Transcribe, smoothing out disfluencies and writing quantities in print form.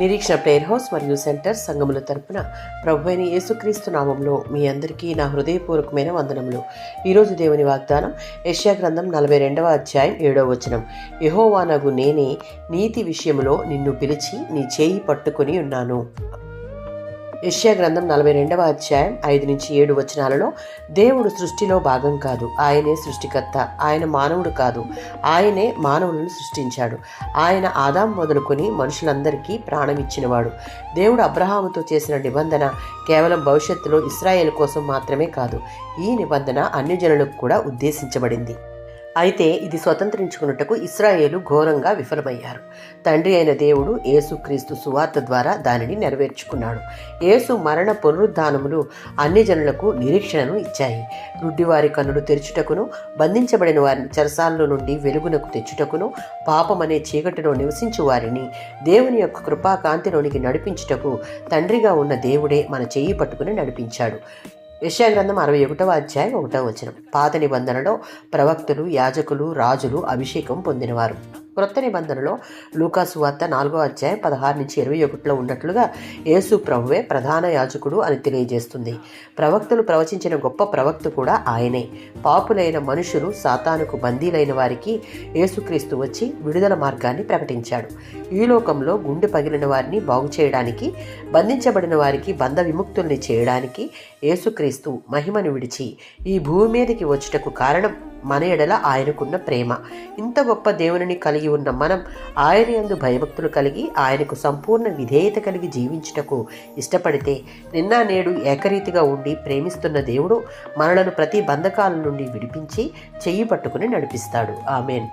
నిరీక్షణ prayer house మరియు centre సంఘముల తరపున ప్రభువైన యేసుక్రీస్తు నామంలో మీ అందరికీ నా హృదయపూర్వకమైన వందనములు. ఈరోజు దేవుని వాగ్దానం యెషయా గ్రంథం 42వ అధ్యాయం 7వ వచనం. యెహోవానగు నేనే నీతి విషయములో నిన్ను పిలిచి నీ చేయి పట్టుకొని ఉన్నాను. యెషయా గ్రంథం 42వ అధ్యాయం 5-7 వచనాలలో దేవుడు సృష్టిలో భాగం కాదు, ఆయనే సృష్టికర్త. ఆయన మానవుడు కాదు, ఆయనే మానవులను సృష్టించాడు. ఆయన ఆదాం మొదలుకొని మనుషులందరికీ ప్రాణం ఇచ్చినవాడు. దేవుడు అబ్రహాముతో చేసిన నిబంధన కేవలం భవిష్యత్తులో ఇశ్రాయేలు కోసం మాత్రమే కాదు, ఈ నిబంధన అన్ని జనులకు కూడా ఉద్దేశించబడింది. అయితే ఇది స్వతంత్రించుకున్నట్టుకు ఇశ్రాయేలు ఘోరంగా విఫలమయ్యారు. తండ్రి అయిన దేవుడు యేసుక్రీస్తు సువార్త ద్వారా దానిని నెరవేర్చుకున్నాడు. యేసు మరణ పునరుద్ధానములు అన్ని జనులకు నిరీక్షణను ఇచ్చాయి. గుడ్డివారి కన్నులు తెరుచుటకును, బంధించబడిన వారిని చెరసాలలో నుండి వెలుగునకు తెచ్చుటకును, పాపమనే చీకటిలో నివసించు వారిని దేవుని యొక్క కృపాకాంతిలోనికి నడిపించుటకు తండ్రిగా ఉన్న దేవుడే మన చెయ్యి పట్టుకుని నడిపించాడు. యెషయా గ్రంథం 61వ అధ్యాయం 1వ వచనం. పాత నిబంధనలో ప్రవక్తలు, యాజకులు, రాజులు అభిషేకం పొందినవారు. క్రొత్త నిబంధనలో లూకా సువార్త 4వ అధ్యాయం 16-21లో ఉన్నట్లుగా యేసు ప్రభువే ప్రధాన యాజకుడు అని తెలియజేస్తుంది. ప్రవక్తలు ప్రవచించిన గొప్ప ప్రవక్త కూడా ఆయనే. పాపులైన మనుషులు, సాతానుకు బందీలైన వారికి యేసుక్రీస్తు వచ్చి విడుదల మార్గాన్ని ప్రకటించాడు. ఈ లోకంలో గుండె పగిలిన వారిని బాగు చేయడానికి, బంధించబడిన వారికి బంధ విముక్తుల్ని చేయడానికి యేసుక్రీస్తు మహిమను విడిచి ఈ భూమి మీదకి వచ్చుటకు కారణం మన ఎడల ఆయనకున్న ప్రేమ. ఇంత గొప్ప దేవునిని కలిగి ఉన్న మనం ఆయన యందు భయభక్తులు కలిగి ఆయనకు సంపూర్ణ విధేయత కలిగి జీవించుటకు ఇష్టపడితే నిన్న నేడు ఏకరీతిగా ఉండి ప్రేమిస్తున్న దేవుడు మనలను ప్రతి బంధకాల నుండి విడిపించి చెయ్యి పట్టుకుని నడిపిస్తాడు. ఆమేన్.